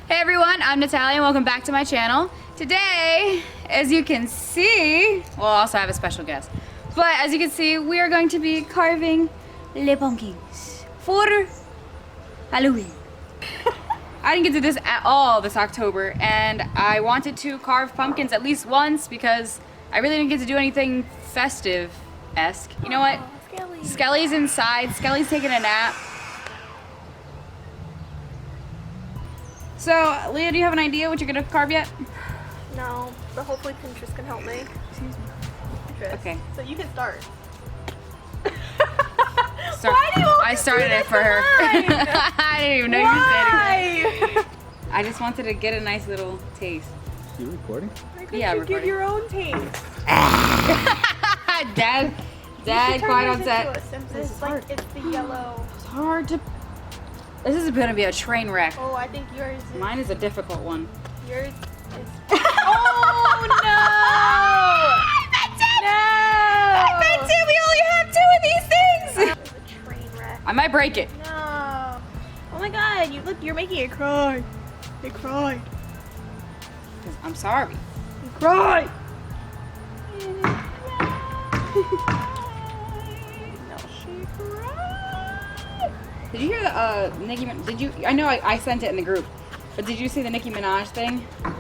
Hey everyone, I'm Natalia and welcome back to my channel. Today, as you can see, we'll also have a special guest. But as you can see, we are going to be carving les pumpkins for Halloween. I didn't get to this at all this October, and I wanted to carve pumpkins at least once because I really didn't get to do anything festive-esque. You know what? Skelly's inside. Skelly's taking a nap. So, Leah, do you have an idea what you're gonna carve yet? No, but hopefully Pinterest can help me. Excuse me. Pinterest. Okay. So you can start. Why do you I started it for her. I didn't even know you were saying that. I just wanted to get a nice little taste. You recording? Why couldn't Yeah, you recording. give your own taste? Dad, quite upset. It's like it's the yellow. It's hard to. This is gonna be a train wreck. Oh, I think yours is. Mine is a difficult one. Yours is. Oh no! I meant it! No! I meant it! We only have 2 of these things! It's a train wreck. I might break it. No. Oh my god, you look, you're making it cry. It cried. I'm sorry. It cried. No, she cried. Did you hear the Nicki Minaj? Did you? I know I sent it in the group, but did you see the Nicki Minaj thing? No.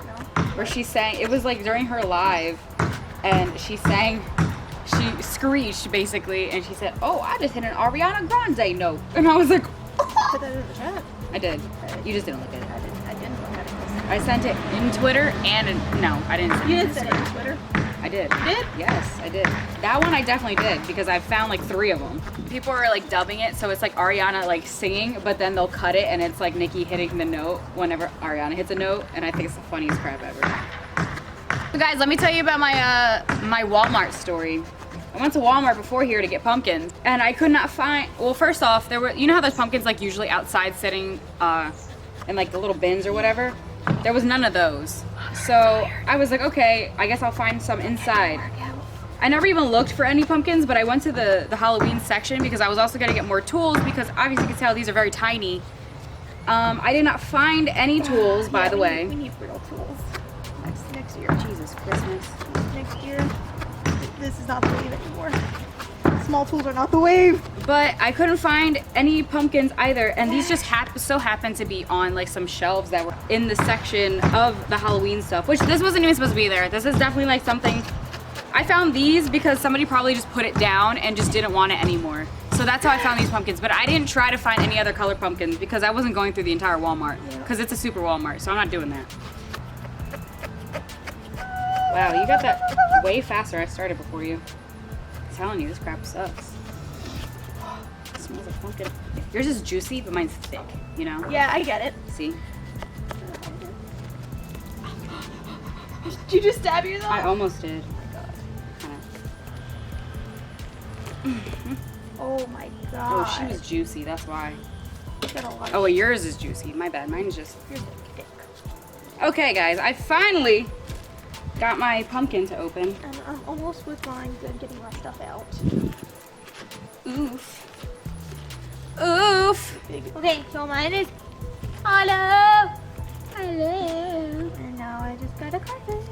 Where she sang, it was like during her live, and she sang, she screeched basically, and she said, "Oh, I just hit an Ariana Grande note," and I was like, Put that in the chat. I did. You just didn't look at it. I didn't look at it. I sent it in Twitter and no, I didn't send You it. didn't send it on Twitter. I did. You did? Yes, I did. That one I definitely did because I found like 3 of them. People are like dubbing it, so it's like Ariana like singing, but then they'll cut it and it's like Nicki hitting the note whenever Ariana hits a note, and I think it's the funniest crap ever. So guys, let me tell you about my my Walmart story. I went to Walmart before here to get pumpkins, and I could not find. Well, first off, there were, you know how those pumpkins like usually outside sitting in like the little bins or whatever. There was none of those. So I was like, okay, I guess I'll find some inside. I never even looked for any pumpkins, but I went to the Halloween section because I was also gonna get more tools because obviously you can tell these are very tiny. I did not find any tools, by the way. We need real tools. Next year. Jesus, Christmas. Next year. This is not the wave anymore. Small tools are not the wave. But I couldn't find any pumpkins either, and these just so happened to be on like some shelves that were in the section of the Halloween stuff, which this wasn't even supposed to be there. This is definitely like something. I found these because somebody probably just put it down and just didn't want it anymore. So that's how I found these pumpkins, but I didn't try to find any other color pumpkins because I wasn't going through the entire Walmart because it's a super Walmart, so I'm not doing that. Wow, you got that way faster. I started before you. I'm telling you, this crap sucks. It smells like pumpkin. Yours is juicy, but mine's thick, you know? Yeah, I get it. See? Did you just stab yourself? I almost did. Oh my god. Oh, she was juicy, that's why. You got a lot. Oh, well, yours is juicy. My bad. Mine's just... Yours is thick. Okay, guys, I finally got my pumpkin to open. And I'm almost with mine good getting my stuff out. Oof. Oof. Okay, so mine is hello. Hello. And now I just gotta carve it.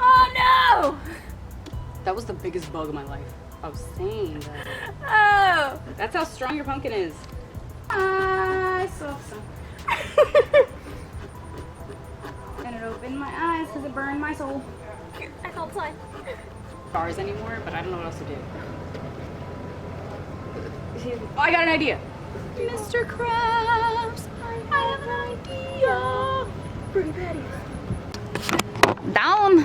Oh no! That was the biggest bug of my life. I was saying that. Oh! That's how strong your pumpkin is. I saw some. And it opened my eyes because it burned my soul. I can't play. Bars anymore, but I don't know what else to do. Oh, I got an idea. Mr. Krabs, I have an idea. Pretty Patty. Down.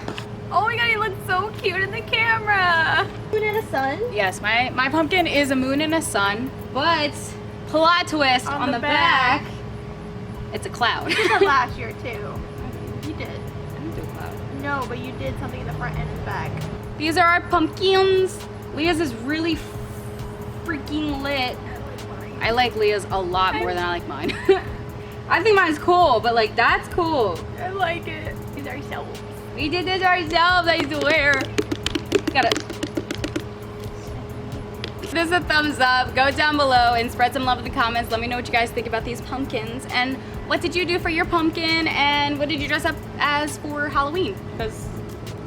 Oh my god, he looks so cute in the camera. Moon and a sun. Yes, my pumpkin is a moon and a sun, but plot twist on the back, it's a cloud. You did that last year too. You did. I didn't do a cloud. No, but you did something in the front and the back. These are our pumpkins. Leah's is really freaking lit. I like Leah's a lot more than I like mine. I think mine's cool, but like that's cool. I like it. These are so. We did this ourselves, I swear. Gotta this a thumbs up. Go down below and spread some love in the comments. Let me know what you guys think about these pumpkins. And what did you do for your pumpkin? And what did you dress up as for Halloween? Because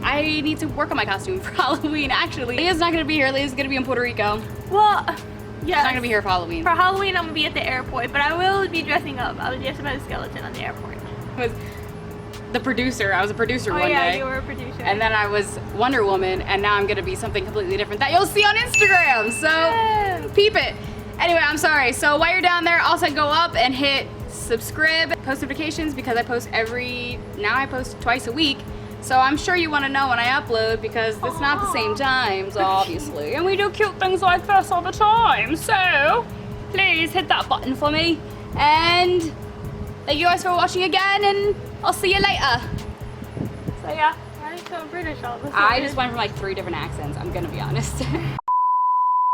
I need to work on my costume for Halloween, actually. Leah's not gonna be here. Leah's gonna be in Puerto Rico. Well, She's not gonna be here for Halloween. For Halloween, I'm gonna be at the airport, but I will be dressing up. I was dressed up as a skeleton on the airport. I was the producer. I was a producer one yeah, day. you were a producer. And then I was Wonder Woman, and now I'm gonna be something completely different that you'll see on Instagram. So peep it. Anyway, I'm sorry. So while you're down there, also go up and hit subscribe, post notifications, because I post now I post twice a week. So I'm sure you want to know when I upload, because it's not the same times, obviously. And we do cute things like this all the time. So please hit that button for me. And thank you guys for watching again, and I'll see you later. So yeah, why are you so British all of a sudden? I just went from like 3 different accents, I'm gonna be honest.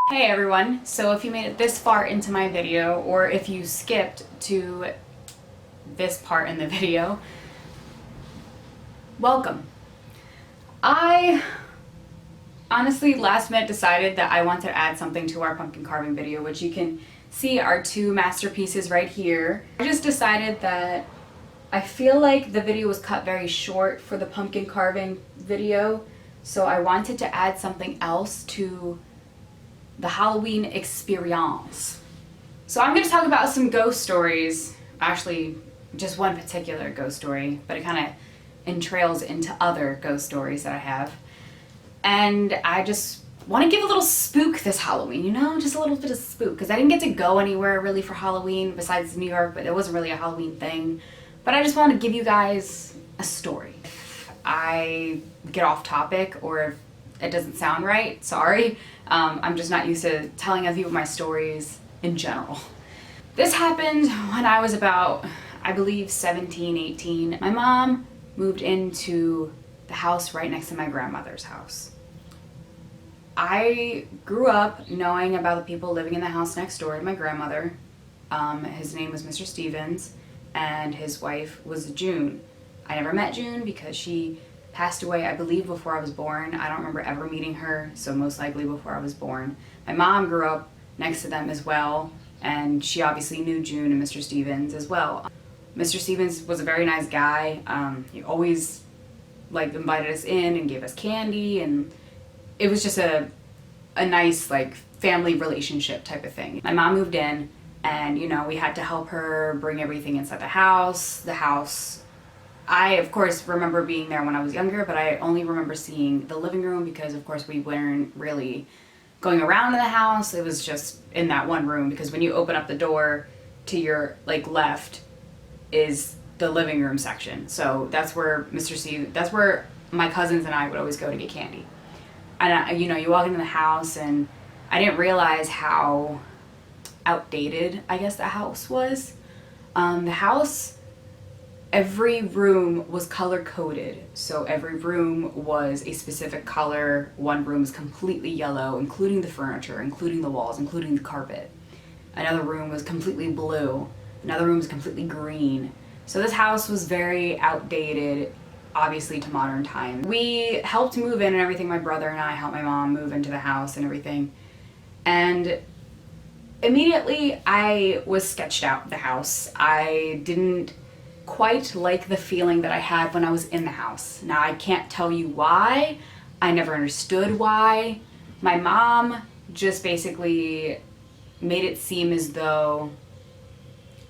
Hey everyone, so if you made it this far into my video, or if you skipped to this part in the video, welcome. I honestly last minute decided that I wanted to add something to our pumpkin carving video, which you can see our 2 masterpieces right here. I just decided that I feel like the video was cut very short for the pumpkin carving video, so I wanted to add something else to the Halloween experience. So I'm going to talk about some ghost stories, actually just one particular ghost story, but it kind of entrails into other ghost stories that I have. And I just want to give a little spook this Halloween, you know, just a little bit of spook, because I didn't get to go anywhere really for Halloween besides New York, but it wasn't really a Halloween thing. But I just want to give you guys a story. If I get off topic or if it doesn't sound right, sorry. I'm just not used to telling other people my stories in general. This happened when I was about, I believe, 17, 18. My mom moved into the house right next to my grandmother's house. I grew up knowing about the people living in the house next door to my grandmother. His name was Mr. Stevens, and his wife was June. I never met June because she passed away, I believe, before I was born. I don't remember ever meeting her, so most likely before I was born. My mom grew up next to them as well, and she obviously knew June and Mr. Stevens as well. Mr. Stevens was a very nice guy. He always invited us in and gave us candy, and it was just a nice family relationship type of thing. My mom moved in, and we had to help her bring everything inside the house. I of course remember being there when I was younger, but I only remember seeing the living room because of course we weren't really going around in the house. It was just in that one room, because when you open up the door to your left is the living room section. So that's where that's where my cousins and I would always go to get candy. And you walk into the house, and I didn't realize how outdated I guess the house was. The house, every room was color coded, so every room was a specific color. One room is completely yellow, including the furniture, including the walls, including the carpet. Another room was completely blue. Another room was completely green. So this house was very outdated, obviously, to modern times. We helped move in and everything. My brother and I helped my mom move into the house and everything. And immediately I was sketched out of the house. I didn't quite like the feeling that I had when I was in the house. Now, I can't tell you why. I never understood why. My mom just basically made it seem as though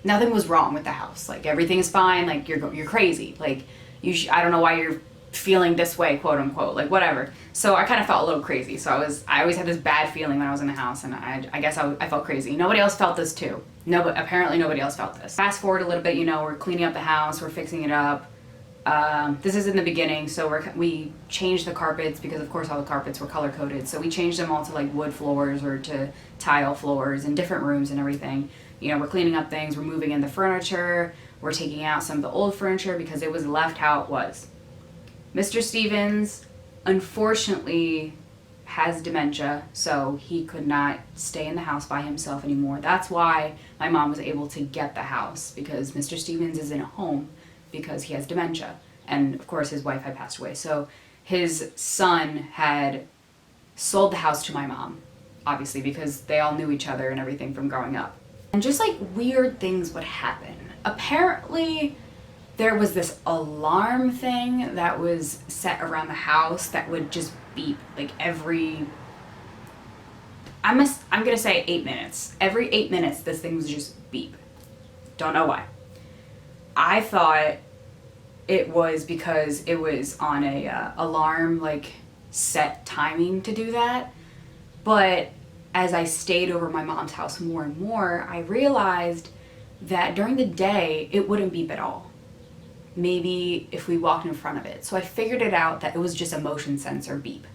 nothing was wrong with the house. Everything is fine. You're crazy. I don't know why you're feeling this way, quote unquote. Whatever. So I kind of felt a little crazy. So I always had this bad feeling when I was in the house, and I guess I felt crazy. Nobody else felt this too. No, but apparently nobody else felt this. Fast forward a little bit, we're cleaning up the house, we're fixing it up. This is in the beginning, so we changed the carpets, because of course all the carpets were color coded. So we changed them all to wood floors or to tile floors in different rooms and everything. We're cleaning up things, we're moving in the furniture, we're taking out some of the old furniture because it was left how it was. Mr. Stevens, unfortunately, has dementia, so he could not stay in the house by himself anymore. That's why my mom was able to get the house, because Mr. Stevens is in a home because he has dementia. And of course his wife had passed away. So his son had sold the house to my mom, obviously, because they all knew each other and everything from growing up. And just like weird things would happen. Apparently, there was this alarm thing that was set around the house that would just beep like every, I'm gonna say 8 minutes. Every 8 minutes, this thing was just beep. Don't know why. I thought it was because it was on a alarm like set timing to do that. But as I stayed over my mom's house more and more, I realized that during the day, it wouldn't beep at all. Maybe if we walked in front of it. So I figured it out that it was just a motion sensor beep.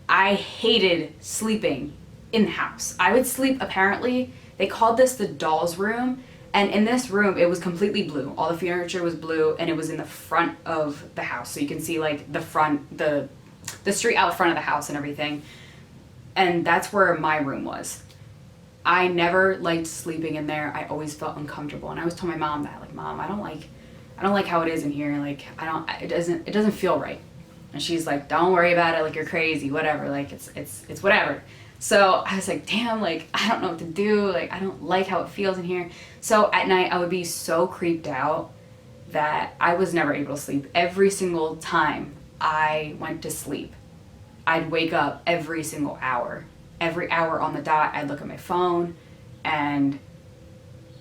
I hated sleeping in the house. I would sleep, apparently, they called this the doll's room, and in this room, it was completely blue. All the furniture was blue, and it was in the front of the house. So you can see like the front, the street out front of the house and everything. And that's where my room was. I never liked sleeping in there. I always felt uncomfortable. And I always told my mom that, like, Mom, I don't like how it is in here. Like, it doesn't feel right. And she's like, don't worry about it. Like, you're crazy, whatever. Like, it's whatever. So I was like, damn, like, I don't know what to do. Like, I don't like how it feels in here. So at night I would be so creeped out that I was never able to sleep. Every single time I went to sleep, I'd wake up every single hour. Every hour on the dot, I'd look at my phone, and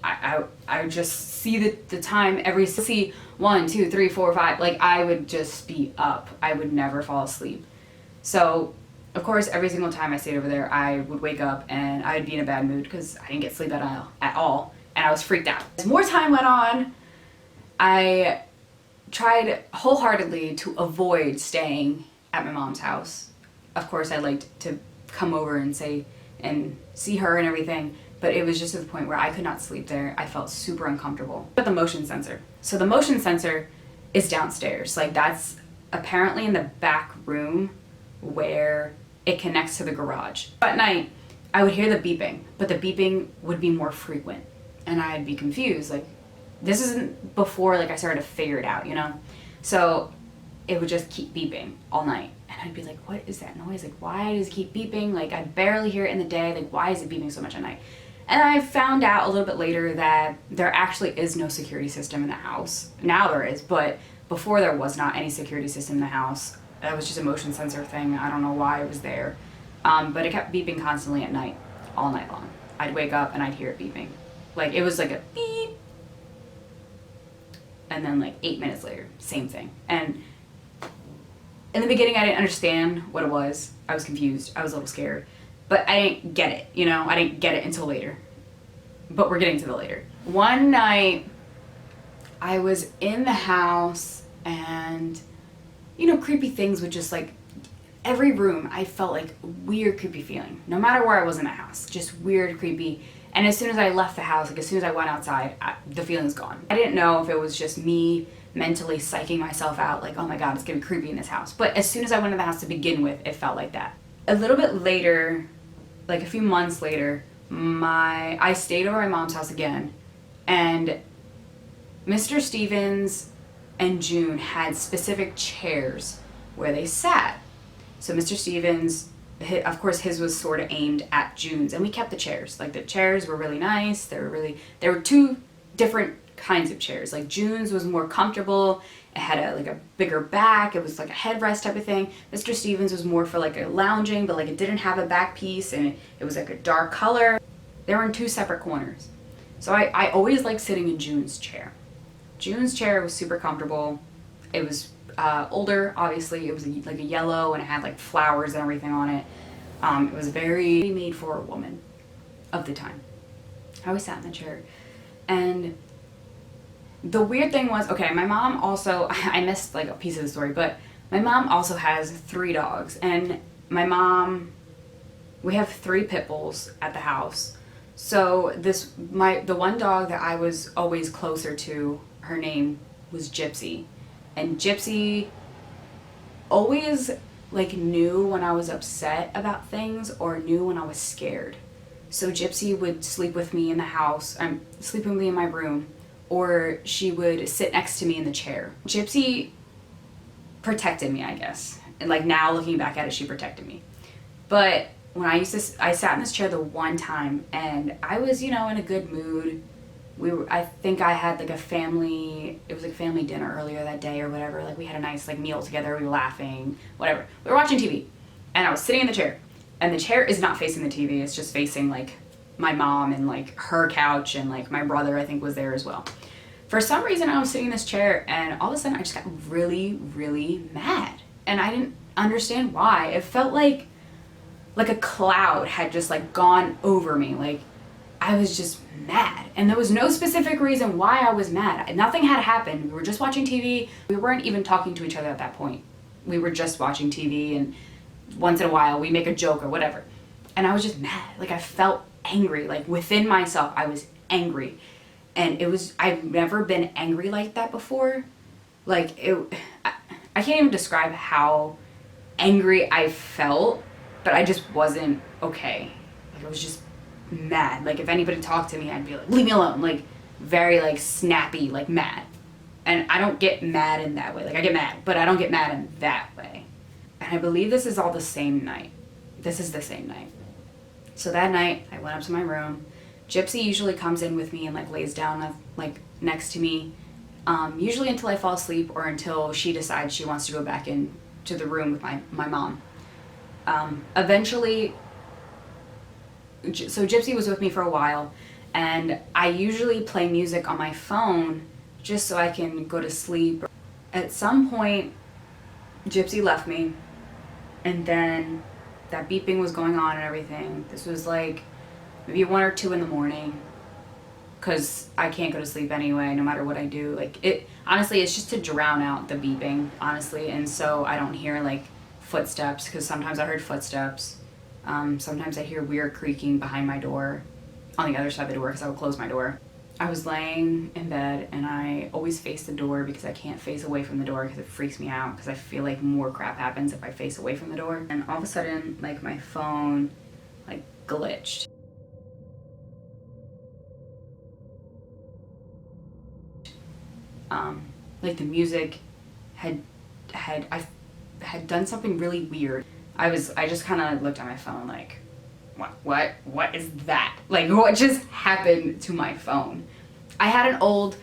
I would just see the time see 1, 2, 3, 4, 5. Like, I would just be up. I would never fall asleep. So, of course, every single time I stayed over there, I would wake up and I'd be in a bad mood because I didn't get sleep at all, and I was freaked out. As more time went on, I tried wholeheartedly to avoid staying at my mom's house. Of course, I liked to come over and see her and everything, but it was just to the point where I could not sleep there. I felt super uncomfortable. But the motion sensor. So the motion sensor is downstairs. Like, that's apparently in the back room where it connects to the garage. At night, I would hear the beeping, but the beeping would be more frequent, and I'd be confused. Like, this isn't before, like, I started to figure it out, you know? So it would just keep beeping all night. And I'd be like, what is that noise? Like, why does it keep beeping? Like, I barely hear it in the day. Like, why is it beeping so much at night? And I found out a little bit later that there actually is no security system in the house. Now there is, but before there was not any security system in the house. That was just a motion sensor thing. I don't know why it was there. But it kept beeping constantly at night, all night long. I'd wake up and I'd hear it beeping. Like, it was like a beep. And then like 8 minutes later, same thing. And in the beginning, I didn't understand what it was. I was confused. I was a little scared. But I didn't get it, you know? I didn't get it until later. But we're getting to the later. One night, I was in the house, and, you know, creepy things would just, like, every room, I felt like weird, creepy feeling. No matter where I was in the house. Just weird, creepy. And as soon as I left the house, like, as soon as I went outside, the feeling's gone. I didn't know if it was just me mentally psyching myself out, like, oh my god, it's gonna be creepy in this house. But as soon as I went in the house to begin with, it felt like that. A little bit later, like a few months later, I stayed over my mom's house again, and Mr. Stevens and June had specific chairs where they sat. So Mr. Stevens, of course, his was sort of aimed at June's, and we kept the chairs. Like, the chairs were really nice. There were two different kinds of chairs. Like, June's was more comfortable. It had a bigger back. It was like a headrest type of thing. Mr. Stevens was more for like a lounging, but like it didn't have a back piece, and it was like a dark color. They were in two separate corners. So I always liked sitting in June's chair. June's chair was super comfortable. It was older, obviously. It was like a yellow, and it had like flowers and everything on it. It was very made for a woman of the time. I always sat in the chair. And the weird thing was, okay, my mom also, I missed like a piece of the story, but my mom also has 3 dogs. And my mom, we have 3 pit bulls at the house. So the one dog that I was always closer to, her name was Gypsy. And Gypsy always like knew when I was upset about things or knew when I was scared. So Gypsy would sleep with me in the house, sleep with me in my room, or she would sit next to me in the chair. Gypsy protected me, I guess. And like now looking back at it, she protected me. But when I sat in this chair the one time, and I was, you know, in a good mood. I think I had like it was like a family dinner earlier that day or whatever. Like we had a nice like meal together. We were laughing, whatever. We were watching TV, and I was sitting in the chair, and the chair is not facing the TV. It's just facing like my mom and like her couch, and like my brother I think was there as well. For some reason I was sitting in this chair, and all of a sudden I just got really, really mad, and I didn't understand why. It felt like a cloud had just like gone over me. Like I was just mad, and there was no specific reason why I was mad. Nothing had happened. We were just watching TV. We weren't even talking to each other at that point. We were just watching TV, and once in a while we make a joke or whatever. And I was just mad. Like I felt angry. Like within myself I was angry. And I've never been angry like that before. Like I can't even describe how angry I felt, but I just wasn't okay. Like I was just mad. Like if anybody talked to me, I'd be like, leave me alone. Like very like snappy, like mad. And I don't get mad in that way. Like I get mad, but I don't get mad in that way. And I believe this is all the same night. This is the same night. So that night I went up to my room. Gypsy usually comes in with me and like lays down like next to me, usually until I fall asleep or until she decides she wants to go back into the room with my mom. Eventually, so Gypsy was with me for a while, and I usually play music on my phone just so I can go to sleep. At some point, Gypsy left me, and then that beeping was going on and everything. This was like maybe 1 or 2 in the morning, because I can't go to sleep anyway, no matter what I do. Like honestly, it's just to drown out the beeping, honestly, and so I don't hear like footsteps, because sometimes I heard footsteps. Sometimes I hear weird creaking behind my door, on the other side of the door, because I would close my door. I was laying in bed, and I always face the door because I can't face away from the door because it freaks me out, because I feel like more crap happens if I face away from the door. And all of a sudden, like my phone like glitched. Like the music had done something really weird. I just kind of looked at my phone like, what is that? Like what just happened to my phone? I had an old,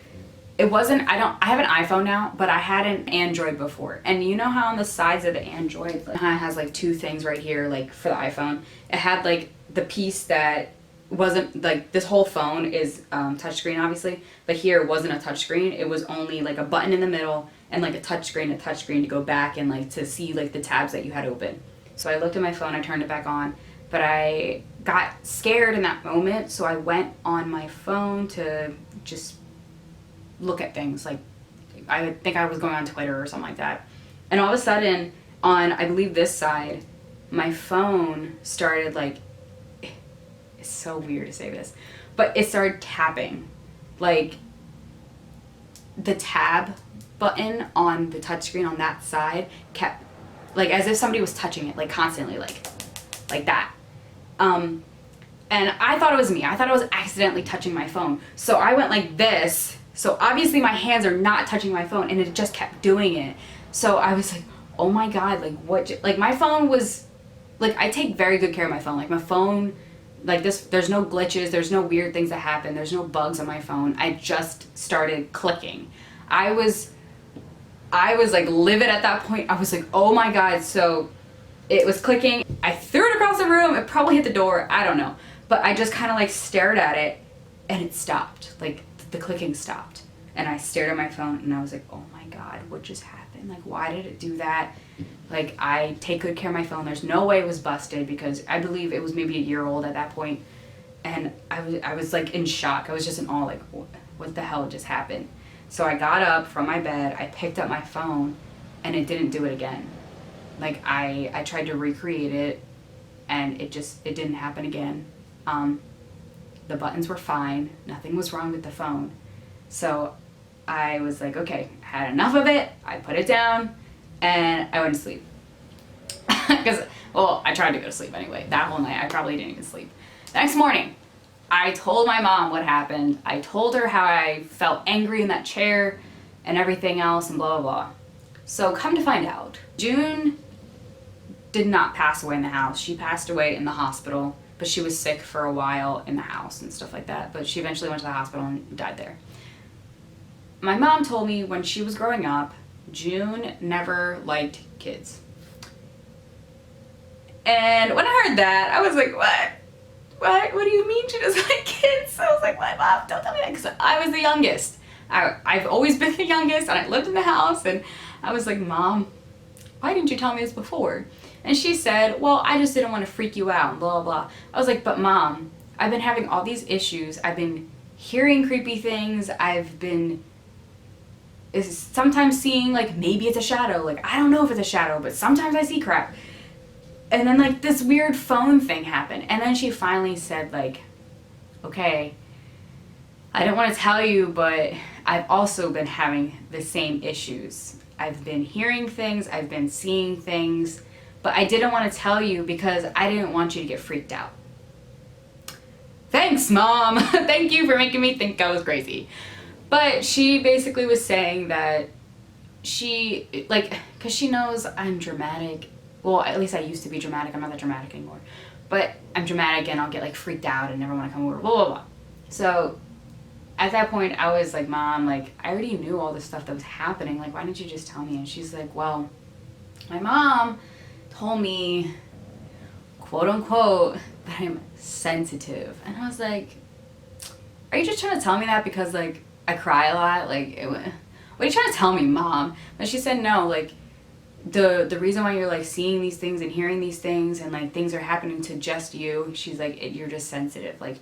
I have an iPhone now, but I had an Android before. And you know how on the sides of the Android, it has like 2 things right here, like for the iPhone. It had like the piece that wasn't like, this whole phone is touchscreen obviously, but here it wasn't a touchscreen. It was only like a button in the middle and like a touchscreen to go back and like to see like the tabs that you had open. So I looked at my phone, I turned it back on, but I got scared in that moment, so I went on my phone to just look at things. Like I would think I was going on Twitter or something like that. And all of a sudden, on I believe this side, my phone started like, it's so weird to say this, but it started tapping. Like the tab button on the touchscreen on that side kept, like as if somebody was touching it, like constantly, like that. And I thought it was me. I thought I was accidentally touching my phone. So I went like this. So obviously my hands are not touching my phone, and it just kept doing it. So I was like, oh my God, like what, like my phone was, like I take very good care of my phone. Like my phone, like this, there's no glitches, there's no weird things that happen, there's no bugs on my phone. I just started clicking. I was like livid at that point. I was like, oh my God. So it was clicking. I threw it across the room. It probably hit the door. I don't know. But I just kind of like stared at it, and it stopped. Like the clicking stopped. And I stared at my phone, and I was like, oh my God, what just happened? Like, why did it do that? Like, I take good care of my phone. There's no way it was busted, because I believe it was maybe a year old at that point. And I was like in shock. I was just in awe, like, what the hell just happened? So I got up from my bed, I picked up my phone, and it didn't do it again. Like I tried to recreate it, and it didn't happen again. The buttons were fine, nothing was wrong with the phone. So I was like, okay, I had enough of it. I put it down, and I went to sleep. Because, well, I tried to go to sleep anyway. That whole night, I probably didn't even sleep. The next morning, I told my mom what happened. I told her how I felt angry in that chair and everything else and blah, blah, blah. So come to find out, June did not pass away in the house. She passed away in the hospital, but she was sick for a while in the house and stuff like that. But she eventually went to the hospital and died there. My mom told me when she was growing up, June never liked kids. And when I heard that, I was like, what? What do you mean she doesn't like kids? I was like, my mom, don't tell me that, because I was the youngest. I've always been the youngest, and I lived in the house, and I was like, Mom, why didn't you tell me this before? And she said, well, I just didn't want to freak you out, and blah, blah, blah. I was like, but Mom, I've been having all these issues. I've been hearing creepy things. I've been sometimes seeing, like, maybe it's a shadow. Like, I don't know if it's a shadow, but sometimes I see crap. And then, like, this weird phone thing happened. And then she finally said, like, okay, I don't want to tell you, but I've also been having the same issues. I've been hearing things, I've been seeing things, but I didn't want to tell you because I didn't want you to get freaked out. Thanks, Mom. Thank you for making me think I was crazy. But she basically was saying that she, like, because she knows I'm dramatic. Well, at least I used to be dramatic. I'm not that dramatic anymore. But I'm dramatic and I'll get, like, freaked out and never want to come over, blah, blah, blah. So at that point, I was like, Mom, like, I already knew all this stuff that was happening. Like, why didn't you just tell me? And she's like, well, my mom told me, quote unquote, that I'm sensitive. And I was like, are you just trying to tell me that because, like, I cry a lot? Like, what are you trying to tell me, Mom? And she said, no, like, the reason why you're, like, seeing these things and hearing these things and, like, things are happening to just you, she's like, you're just sensitive. Like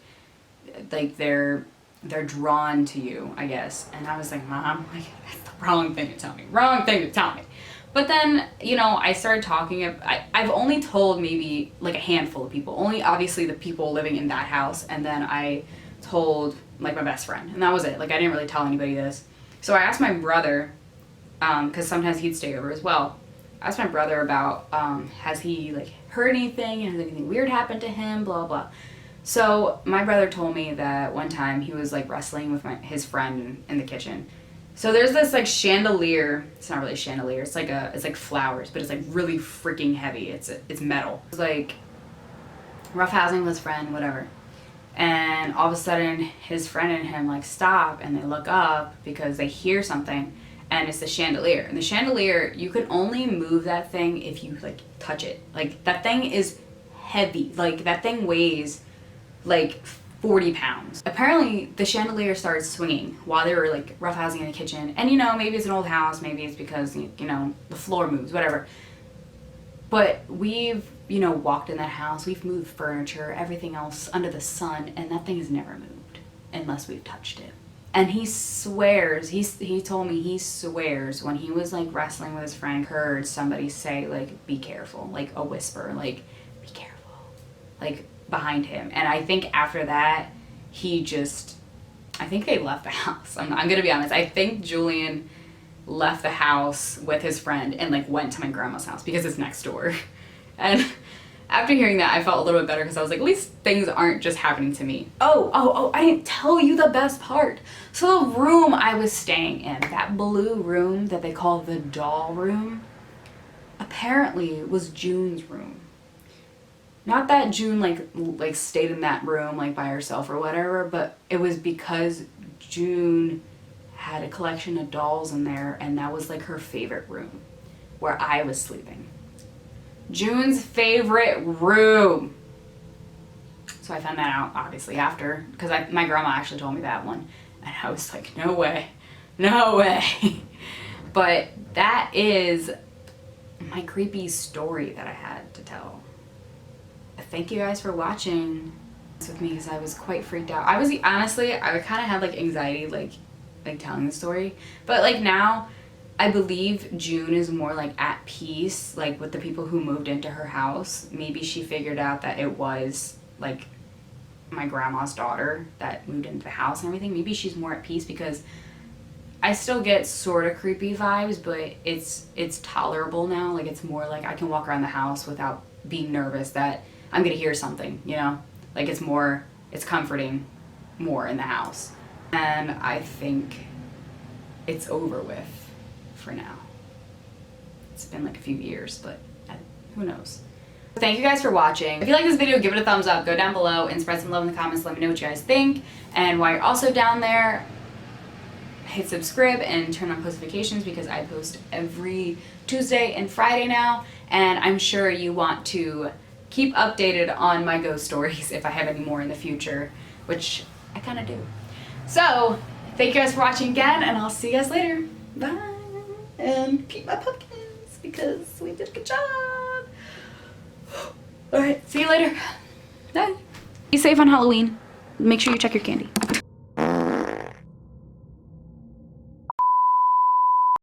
they're drawn to you, I guess. And I was like, Mom, like, that's the wrong thing to tell me. Wrong thing to tell me. But then, you know, I started talking. I've only told maybe, like, a handful of people. Only, obviously, the people living in that house. And then I told, like, my best friend. And that was it. Like, I didn't really tell anybody this. So I asked my brother, because sometimes he'd stay over as well. I asked my brother about, has he, like, heard anything? Has anything weird happened to him? Blah, blah. So my brother told me that one time he was, like, wrestling with his friend in the kitchen. So there's this, like, chandelier. It's not really a chandelier. It's like flowers, but it's, like, really freaking heavy. It's metal. It's like roughhousing with his friend, whatever. And all of a sudden, his friend and him, like, stop and they look up because they hear something. And it's the chandelier. And the chandelier, you can only move that thing if you, like, touch it. Like, that thing is heavy. Like, that thing weighs, like, 40 pounds. Apparently, the chandelier started swinging while they were, like, roughhousing in the kitchen. And, you know, maybe it's an old house. Maybe it's because, you know, the floor moves, whatever. But we've, you know, walked in that house. We've moved furniture, everything else under the sun. And that thing has never moved unless we've touched it. And he swears, he told me he swears when he was, like, wrestling with his friend, heard somebody say, like, be careful, like, a whisper, like, be careful, like, behind him. And I think after that, I think they left the house. I'm gonna be honest. I think Julian left the house with his friend and, like, went to my grandma's house because it's next door. And after hearing that, I felt a little bit better because I was like, at least things aren't just happening to me. Oh, I didn't tell you the best part. So the room I was staying in, that blue room that they call the doll room, apparently was June's room. Not that June, like stayed in that room, like, by herself or whatever, but it was because June had a collection of dolls in there, and that was, like, her favorite room where I was sleeping. June's favorite room. So I found that out, obviously, after, because my grandma actually told me that one, and I was like, no way, no way. But that is my creepy story that I had to tell. Thank you guys for watching with me because I was quite freaked out. Honestly, I kind of had, like, anxiety, like telling the story, but, like, now I believe June is more, like, at peace, like, with the people who moved into her house. Maybe she figured out that it was, like, my grandma's daughter that moved into the house and everything. Maybe she's more at peace because I still get sort of creepy vibes, but it's tolerable now. Like, it's more like I can walk around the house without being nervous that I'm gonna hear something, you know? Like, it's comforting more in the house. And I think it's over with for now. It's been, like, a few years, but Who knows? Thank you guys for watching. If you like this video, give it a thumbs up. Go down below and spread some love in the comments. Let me know what you guys think. And while you're also down there, hit subscribe and turn on post notifications because I post every Tuesday and Friday now. And I'm sure you want to keep updated on my ghost stories if I have any more in the future, which I kind of do. So, thank you guys for watching again, and I'll see you guys later. Bye. And keep my pumpkins because we did a good job. Alright, see you later. Bye. Be safe on Halloween. Make sure you check your candy.